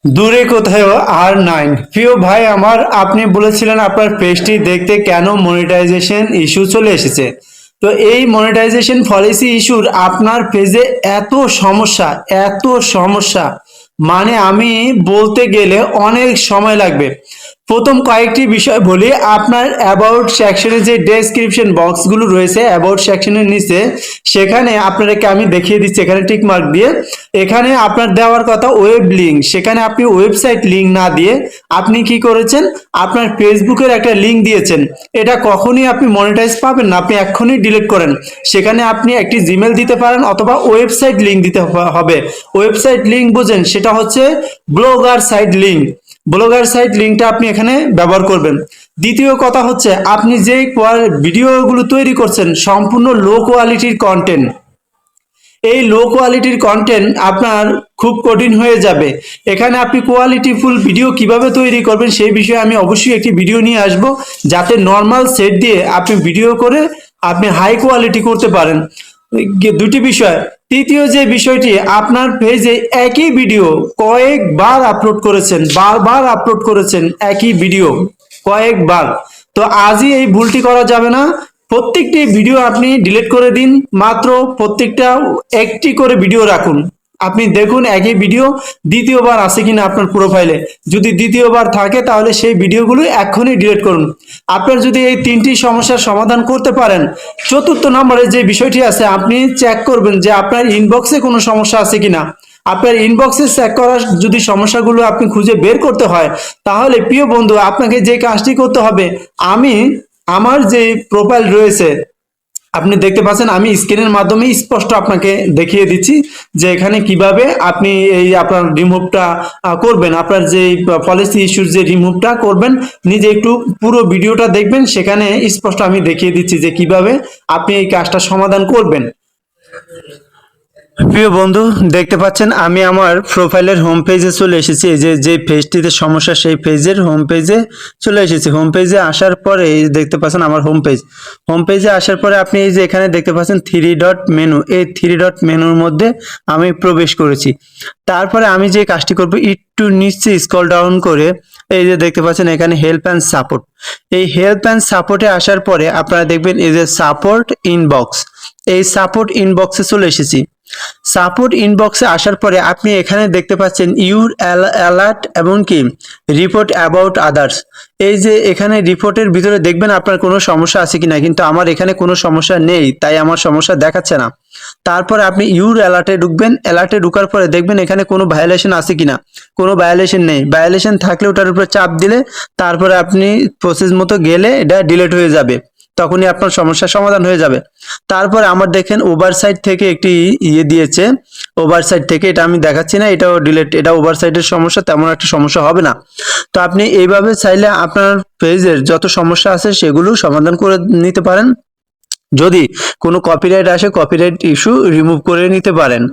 দূরে কোথাও আর নাই। প্রিয় ভাই আমার, আপনি বলেছিলেন আপনার পেজটি দেখতে কেন মনিটাইজেশন ইস্যু চলে এসেছে। তো এই মনিটাইজেশন পলিসি ইস্যুর আপনার পেজে এত সমস্যা, এত সমস্যা, মানে আমি বলতে গেলে অনেক সময় লাগবে। প্রথম কয়েকটি বিষয় বলি। আপনার অ্যাবাউট সেকশনে যে ডেসক্রিপশন বক্সগুলো রয়েছে অ্যাবাউট সেকশনের নিচে, সেখানে আপনাদেরকে আমি দেখিয়ে দিচ্ছি, এখানে টিক মার্ক দিয়ে এখানে আপনার দেওয়ার কথা ওয়েব লিঙ্ক, সেখানে আপনি ওয়েবসাইট লিঙ্ক না দিয়ে আপনি কি করেছেন, আপনার ফেসবুকের একটা লিঙ্ক দিয়েছেন। এটা কখনই আপনি মনিটাইজ পাবেন না, আপনি এক্ষুনি ডিলিট করেন। সেখানে আপনি একটি জিমেল দিতে পারেন অথবা ওয়েবসাইট লিঙ্ক দিতে হবে। ওয়েবসাইট লিঙ্ক বোঝেন, সেটা হচ্ছে blogger site link. Blogger site লিঙ্কটা আপনি এখানে ব্যবহার করবেন। দ্বিতীয় কথা হচ্ছে, আপনি যে ভিডিওগুলো তৈরি করছেন সম্পূর্ণ লো কোয়ালিটির কন্টেন্ট, এই লো কোয়ালিটির কন্টেন্ট আপনার খুব কঠিন হয়ে যাবে। এখানে আপনি কোয়ালিটিফুল ভিডিও কিভাবে তৈরি করবেন সেই বিষয়ে আমি অবশ্যই একটি ভিডিও নিয়ে আসব, যাতে নর্মাল সেট দিয়ে আপনি ভিডিও করে আপনি হাই কোয়ালিটি করতে পারেন। দুটি বিষয়। তৃতীয় যে বিষয়টি, আপনার পেজে একই ভিডিও কয়েকবার আপলোড করেছেন, বারবার আপলোড করেছেন একই ভিডিও কয়েকবার। তো আজই এই ভুলটি করা যাবে না। প্রত্যেকটি ভিডিও আপনি ডিলিট করে দিন, মাত্র প্রত্যেকটা একটি করে ভিডিও রাখুন। আপনি দেখুন একই ভিডিও দ্বিতীয়বার আছে কিনা আপনার প্রোফাইলে। যদি দ্বিতীয়বার থাকে তাহলে সেই ভিডিওগুলো এক্ষুনি ডিলিট করুন। আপনার যদি এই তিনটি সমস্যার সমাধান করতে পারেন, চতুর্থ নম্বরে যে বিষয়টি আছে, আপনি চেক করবেন যে আপনার ইনবক্সে কোনো সমস্যা আছে কিনা। আপনার ইনবক্সে চেক করার যদি সমস্যাগুলো আপনি খুঁজে বের করতে হয়, তাহলে প্রিয় বন্ধু আপনাকে যে কাজটি করতে হবে, আমি আমার যে প্রোফাইল রয়েছে আপনি দেখতে পাচ্ছেন, আমি স্ক্রিনের মাধ্যমে স্পষ্ট আপনাকে দেখিয়ে দিচ্ছি যে এখানে কিভাবে আপনি এই আপনার রিমুভটা করবেন। আপনার যে পলিসি ইস্যুর যে রিমুভটা করবেন, নিজে একটু পুরো ভিডিওটা দেখবেন, সেখানে স্পষ্ট আমি দেখিয়ে দিচ্ছি যে কিভাবে আপনি এই কাজটা সমাধান করবেন। প্রিয় বন্ধু, দেখতে পাচ্ছেন আমি আমার প্রোফাইলের হোম পেজে চলে এসেছি। এই যে পেজটিতে সমস্যা সেই পেজের হোম পেজে চলে এসেছি। হোম পেজে আসার পরে এই দেখতে পাচ্ছেন আমার হোম পেজ। হোম পেজে আসার পরে আপনি এই যে এখানে দেখতে পাচ্ছেন থ্রি ডট মেনু, এই থ্রি ডট মেনুর মধ্যে আমি প্রবেশ করেছি। তারপরে আমি যে কাজটি করব, একটু নিচে স্ক্রল ডাউন করে এই যে দেখতে পাচ্ছেন এখানে হেল্প অ্যান্ড সাপোর্ট। এই হেল্প অ্যান্ড সাপোর্টে আসার পরে আপনারা দেখবেন এই যে সাপোর্ট ইনবক্স, এই সাপোর্ট ইনবক্সে চলে এসেছি। সাপোর্ট ইনবক্সে আসার পরে আপনি এখানে দেখতে পাচ্ছেন ইউর অ্যালার্ট এবং কি রিপোর্ট অ্যাবাউট আদার্স। এই যে এখানে রিপোর্টের ভিতরে দেখবেন আপনার কোনো সমস্যা আছে কিনা, কিন্তু আমার এখানে কোনো সমস্যা নেই, তাই আমার সমস্যা দেখাচ্ছে না। তারপরে আপনি ইউর অ্যালার্টে ঢুকবেন। অ্যালার্টে ঢুকার পরে দেখবেন এখানে কোনো ভায়োলেশন আছে কিনা, কোনো ভায়োলেশন নেই। ভায়োলেশন থাকলে ওটার উপরে চাপ দিলে তারপরে আপনি প্রসেস মতো গেলে এটা ডিলিট হয়ে যাবে, তখনই আপনার সমস্যার সমাধান হয়ে যাবে। তারপর আমার দেখেন ওভারসাইট থেকে একটি দিয়েছে, ওভারসাইট থেকে, এটা আমি দেখাচ্ছি না, এটাও ডিলিট, এটা ওভারসাইটের সমস্যা, তেমন একটা সমস্যা হবে না। তো আপনি এইভাবে চাইলে আপনার পেজের যত সমস্যা আছে সেগুলো সমাধান করে নিতে পারেন। যদি কোনো কপিরাইট আসে, কপিরাইট ইস্যু রিমুভ করে নিতে পারেন।